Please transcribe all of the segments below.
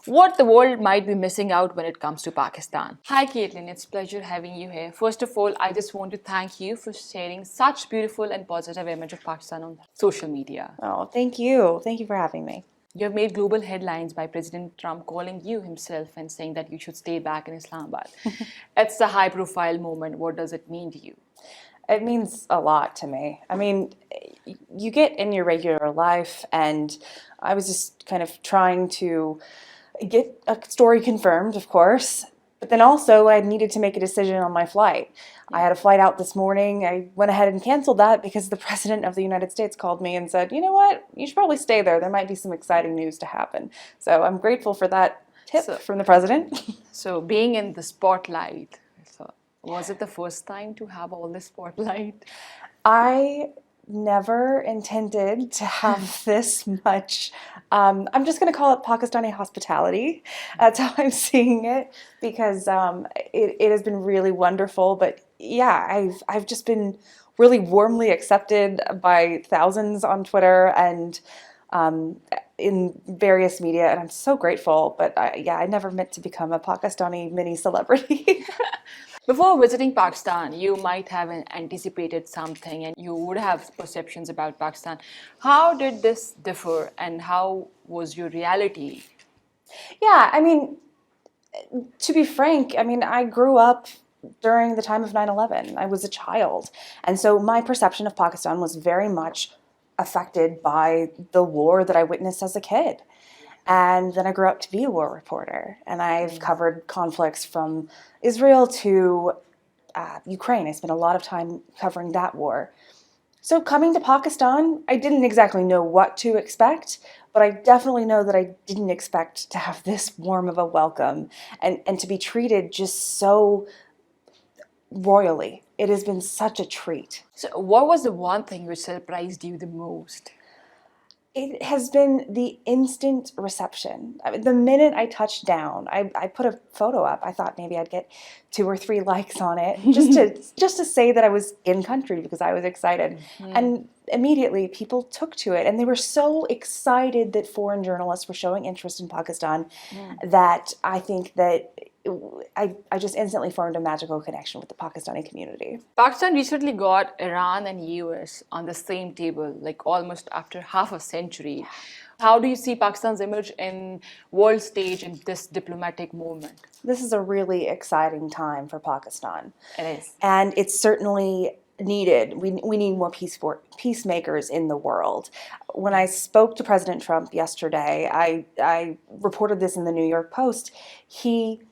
what the world might be missing out when it comes to Pakistan. Hi Caitlin, it's a pleasure having you here. First of all, I just want to thank you for sharing such beautiful and positive image of Pakistan on social media. Oh, thank you. Thank you for having me. You have made global headlines by President Trump calling you himself and saying that you should stay back in Islamabad. It's a high profile moment. What does it mean to you? It means a lot to me. I mean, you get in your regular life, and I was just kind of trying to get a story confirmed, of course, but then also I needed to make a decision on my flight. I had a flight out this morning. I went ahead and canceled that because the President of the United States called me and said, you know what, you should probably stay there. There might be some exciting news to happen. So I'm grateful for that tip from the President. So being in the spotlight, was it the first time to have all this spotlight? I never intended to have this much. I'm just going to call it Pakistani hospitality. That's how I'm seeing it, because it has been really wonderful. But yeah, I've just been really warmly accepted by thousands on Twitter and in various media, and I'm so grateful. But I never meant to become a Pakistani mini celebrity. Before visiting Pakistan, you might have anticipated something and you would have perceptions about Pakistan. How did this differ and how was your reality? Yeah, I mean, to be frank, I mean, I grew up during the time of 9/11. I was a child. And so my perception of Pakistan was very much affected by the war that I witnessed as a kid. And then I grew up to be a war reporter, and I've covered conflicts from Israel to Ukraine. I spent a lot of time covering that war. So coming to Pakistan, I didn't exactly know what to expect, but I definitely know that I didn't expect to have this warm of a welcome and to be treated just so royally. It has been such a treat. So what was the one thing which surprised you the most? It has been the instant reception. I mean, the minute I touched down, I put a photo up. I thought maybe I'd get 2 or 3 likes on it just to say that I was in country because I was excited. And immediately people took to it, and they were so excited that foreign journalists were showing interest in Pakistan that I think that I just instantly formed a magical connection with the Pakistani community. Pakistan recently got Iran and US on the same table, like almost after half a century. How do you see Pakistan's image in world stage in this diplomatic movement? This is a really exciting time for Pakistan. It is. And it's certainly needed. We need more peacemakers in the world. When I spoke to President Trump yesterday, I reported this in the New York Post. He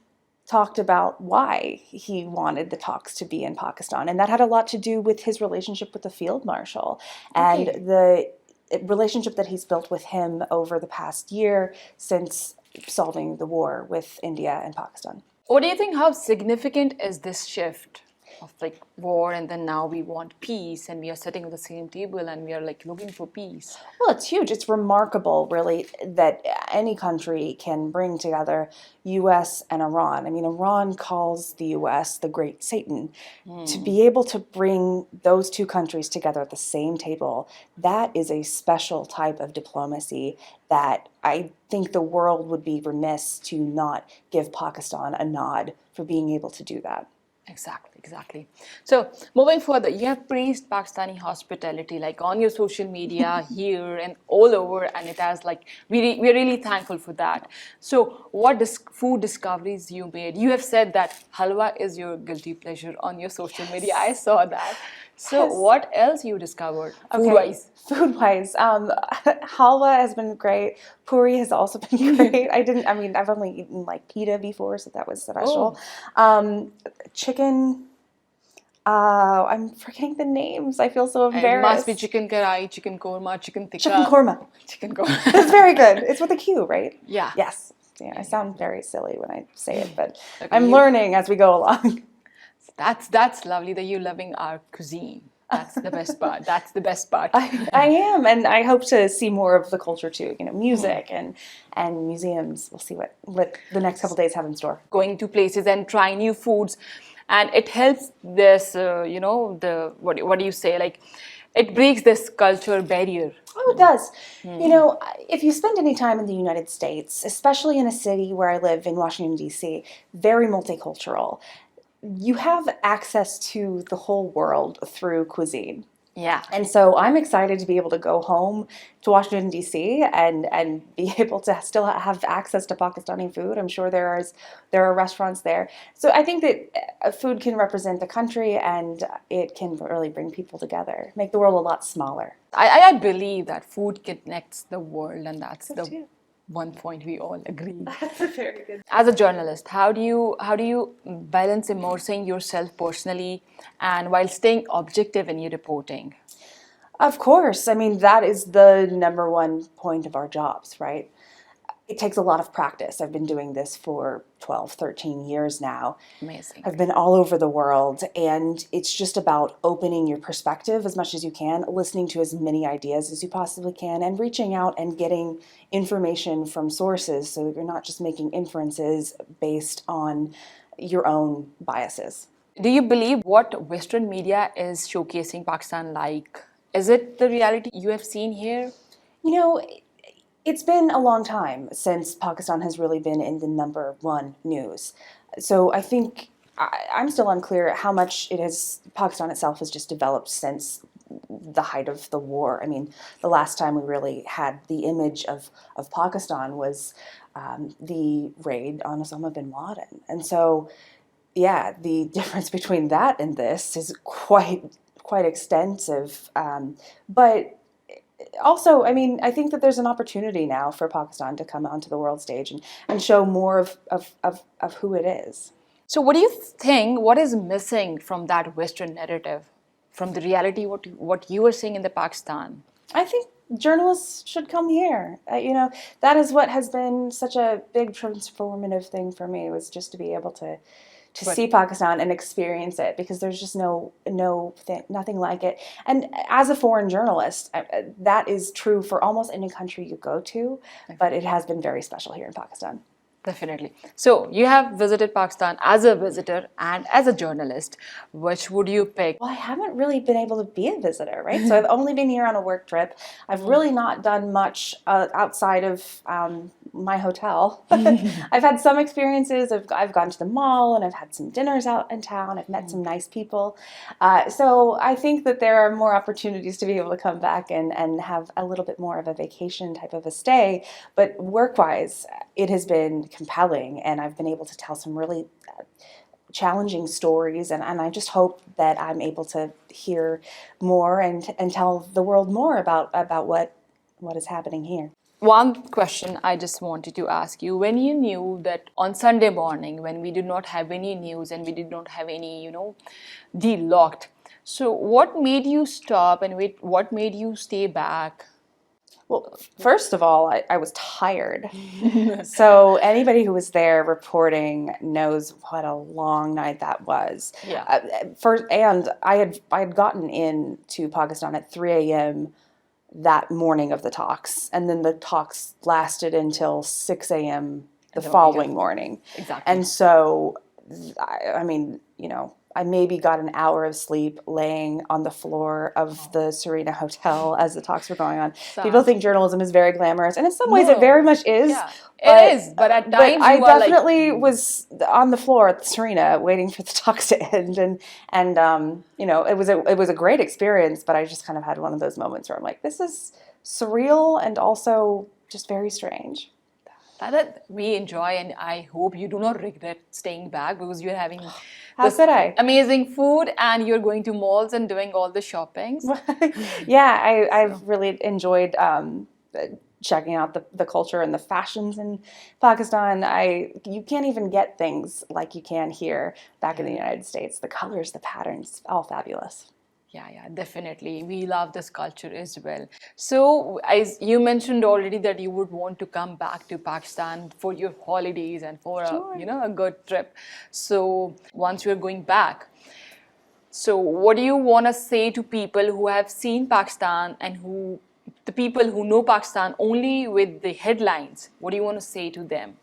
talked about why he wanted the talks to be in Pakistan, and that had a lot to do with his relationship with the field marshal and the relationship that he's built with him over the past year since solving the war with India and Pakistan. What do you think, how significant is this shift of like war, and then now we want peace and we are sitting at the same table and we are like looking for peace? Well, it's huge. It's remarkable, really, that any country can bring together U.S. and Iran. I mean, Iran calls the U.S. the Great Satan. To be able to bring those two countries together at the same table, that is a special type of diplomacy that I think the world would be remiss to not give Pakistan a nod for being able to do that. Exactly. So moving further, you have praised Pakistani hospitality like on your social media here and all over, and it has like we're really thankful for that. So what food discoveries you made? You have said that halwa is your guilty pleasure on your social media. I saw that. So what else you discovered food-wise? Food-wise, halwa has been great. Puri has also been great. I've only eaten like pita before, so that was special. Chicken, I'm forgetting the names. I feel so embarrassed. It must be chicken karai, chicken korma, chicken tikka. Chicken korma. Chicken korma. It's very good. It's with a Q, right? Yeah. Yes. Yeah, I sound very silly when I say it, but I'm learning as we go along. That's lovely that you're loving our cuisine. That's the best part. That's the best part. I am, and I hope to see more of the culture too. You know, music and museums. We'll see what the next couple days have in store. Going to places and trying new foods, and it helps this. What do you say? Like It breaks this culture barrier. Oh, it does. You know, if you spend any time in the United States, especially in a city where I live in Washington, D.C., very multicultural, you have access to the whole world through cuisine. Yeah. And so I'm excited to be able to go home to Washington, D.C. and be able to still have access to Pakistani food. I'm sure there are restaurants there. So I think that food can represent the country and it can really bring people together, make the world a lot smaller. I believe that food connects the world, and that's So the too. one point we all agree. That's a very good. As a journalist, how do you balance immersing yourself personally and while staying objective in your reporting? Of course. I mean, that is the number one point of our jobs, right? It takes a lot of practice. I've been doing this for 12, 13 years now. Amazing. I've been all over the world, and it's just about opening your perspective as much as you can, listening to as many ideas as you possibly can, and reaching out and getting information from sources so that you're not just making inferences based on your own biases. Do you believe what Western media is showcasing Pakistan like? Is it the reality you have seen here? You know, it's been a long time since Pakistan has really been in the number one news. So I think I'm still unclear how much Pakistan itself has just developed since the height of the war. I mean, the last time we really had the image of Pakistan was the raid on Osama bin Laden. And so, yeah, the difference between that and this is quite extensive. But also, I mean, I think that there's an opportunity now for Pakistan to come onto the world stage and show more of who it is. So, what do you think? What is missing from that Western narrative, from the reality what you are seeing in the Pakistan? I think journalists should come here. You know, that is what has been such a big transformative thing for me, was just to be able to But see Pakistan and experience it, because there's just nothing like it. And as a foreign journalist, that is true for almost any country you go to, but it has been very special here in Pakistan. definitely. So, you have visited Pakistan as a visitor and as a journalist. Which would you pick? Well, I haven't really been able to be a visitor, right? So I've only been here on a work trip. I've really not done much outside of my hotel. I've had some experiences. I've gone to the mall and I've had some dinners out in town. I've met some nice people. So I think that there are more opportunities to be able to come back and have a little bit more of a vacation type of a stay. But work-wise, it has been compelling, and I've been able to tell some really challenging stories, and I just hope that I'm able to hear more and tell the world more about what is happening here. One question I just wanted to ask you: when you knew that on Sunday morning, when we did not have any news and we did not have any, deal locked, so what made you stop and what made you stay back? Well, first of all, I was tired. So anybody who was there reporting knows what a long night that was. Yeah. First, and I had gotten in to Pakistan at 3 a.m. that morning of the talks, and then the talks lasted until 6 a.m. the following morning. Exactly. And so, I mean, I maybe got an hour of sleep laying on the floor of the Serena Hotel as the talks were going on. People think journalism is very glamorous, and in some ways it very much is. Yeah, it is, but at times I you are definitely was on the floor at the Serena waiting for the talks to end, and it was a great experience. But I just kind of had one of those moments where I'm like, this is surreal and also just very strange. that we enjoy, and I hope you do not regret staying back, because you're having How this could I? amazing food and you're going to malls and doing all the shoppings. Yeah, I've really enjoyed checking out the culture and the fashions in Pakistan. You can't even get things like you can here back in the United States. The colors, the patterns, all fabulous. Yeah, definitely. We love this culture as well. So, as you mentioned already that you would want to come back to Pakistan for your holidays and for a good trip. So, once you're going back, so what do you want to say to people who have seen Pakistan and the people who know Pakistan only with the headlines? What do you want to say to them?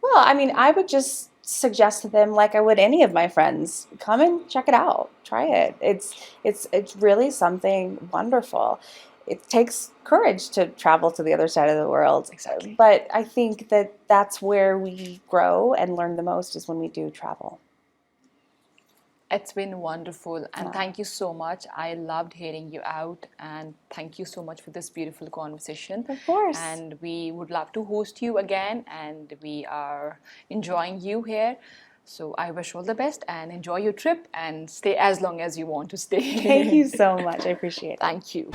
Well, I mean, I would just suggest to them, like I would any of my friends, come and check it out, try it. It's really something wonderful. It takes courage to travel to the other side of the world. Exactly. But I think that that's where we grow and learn the most, is when we do travel. It's been wonderful, and thank you so much. I loved hearing you out, and thank you so much for this beautiful conversation. Of course. And we would love to host you again, and we are enjoying you here. So I wish all the best and enjoy your trip and stay as long as you want to stay. Thank you so much. I appreciate it. Thank you.